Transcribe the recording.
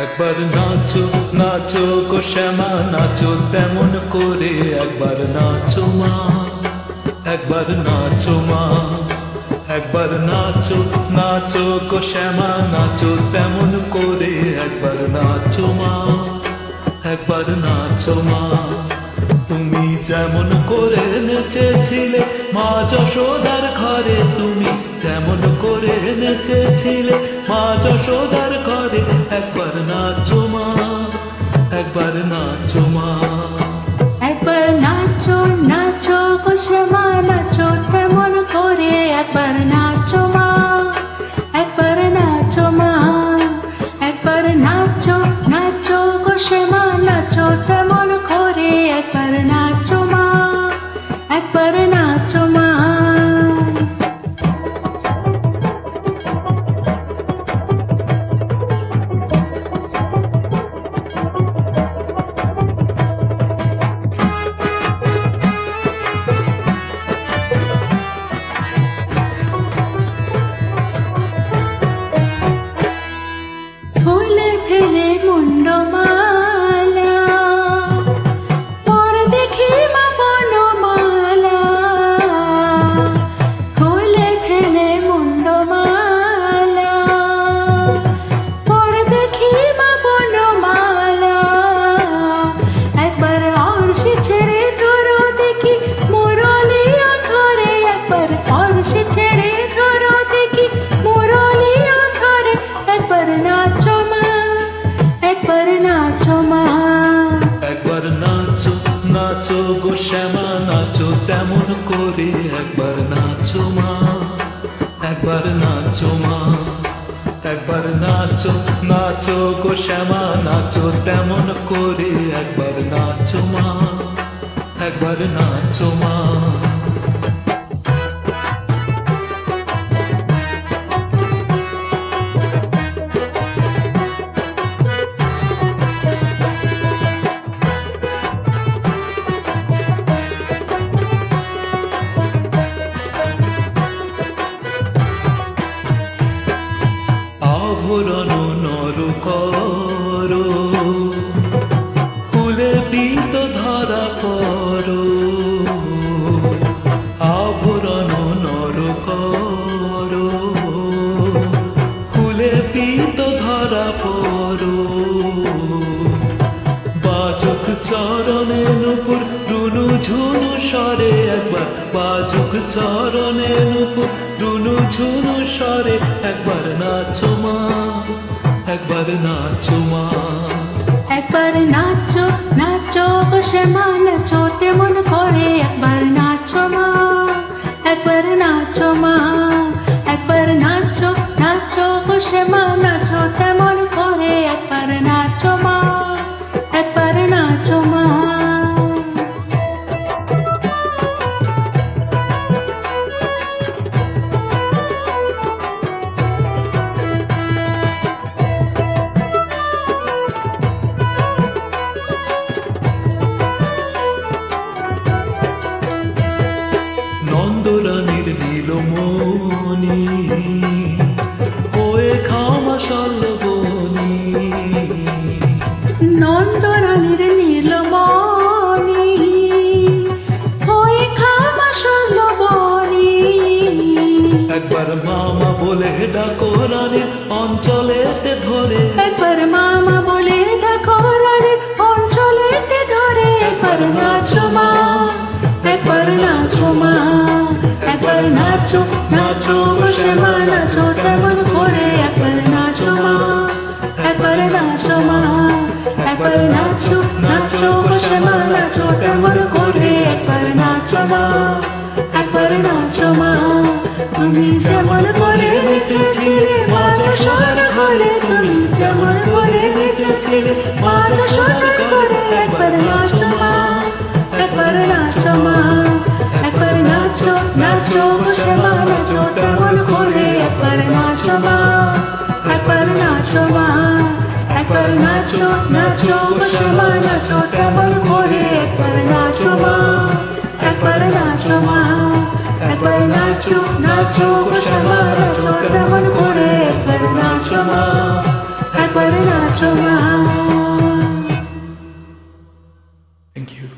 একবার নাচো নাচো গো শ্যামা নাচো তেমন করে, একবার নাচো মা, একবার নাচো মা, একবার নাচো নাচো গো শ্যামা নাচো তেমন করে, একবার নাচো মা, একবার নাচো মা। তুমি যেমন করে নেচেছিলে মা যশোদার ঘরে, তুমি যেমন করে নেচেছিলে মা যশোদার ঘরে, একবার নাচো মা, একবার নাচো মা। একবার নাচো নাচো গো শ্যামা নাচো তেমন করে, একবার নাচো মা, একবার নাচো মা, একবার নাচো নাচো গো শ্যামা নাচো তেমন করে, একবার নাচো মা, একবার নাচো মা। ফুলে ফেলে মুন্ডমালা, পর দেখি মা বনমালা। ফুলে ফেলে মুন্ডমালা, পর দেখি মা বনমালা। একবার অর্শি ছেড়ে ধরো দেখি মুরলিও ধরে, একবার অর্শি ছেড়ে ধরো দেখি মুরলিও ধরে, একবার নাচো মা, একবার নাচো মা। একবার নাচো নাচো গো শ্যামা নাচো তেমন করে, একবার নাচো মা, একবার নাচো মা, একবার নাচো নাচো গো শ্যামা নাচো তেমন করে, একবার নাচো মা, একবার নাচো মা। আভরণ নর করো, ফুলে পিত ধরা করো, আভরণ নর করো, ফুলে পিত ধরা পড়ো। বাজুক চরণে নুপুর রুনু ঝুনু স্বরে, একবার বাজুক চরণে নুপুর রুনু ঝুনু স্বরে, একবার নাচো মা, একবার নাচো মা। একবার নাচো নাচো গো শ্যামা নাচো তেমন করে, একবার নাচো মা, একবার নাচো মা, একবার নাচো নাচো গো শ্যামা নাচো তেমন করে, একবার নাচো মা, একবার নাচো মা। নন্দরানীর নীলমণি ওয়ে খামাশাল বনি, নন্দরানীর নীলমণি হয়ে খামাশাল বনি। একবার মামা বলে ডাকো রানীর অঞ্চলেতে ধরে, একবার মামা বলে ডাকো রানীর অঞ্চলেতে ধরে, একবার নাচো মা, একবার নাচো মা, একবার নাচো নাচো গো শ্যামা নাচো তেমন করে, একবার নাচো মা, একবার নাচো মা, একবার নাচো নাচো গো শ্যামা নাচো তেমন করে, একবার নাচো মা, একবার নাচো মা। তুমি যেমন করে নেচেছিলে মা যশোদার ঘরে, তুমি যেমন করে নেচেছিলে ছেড়ে মা যশোদার করে একবার নাচো মা, একবার নাচো মা, একবার নাচো নাচো বসে মা নাচো তেমন করে একবার নাচো মা, একবার নাচো মা, একবার নাচো নাচো বসে মা নাচো তেমন করে একবার নাচো মা, একবার নাচো মা, একবার নাচো নাচো বসে মা নাচো তেমন করে একবার নাচো মা, একবার নাচো মা। Thank you.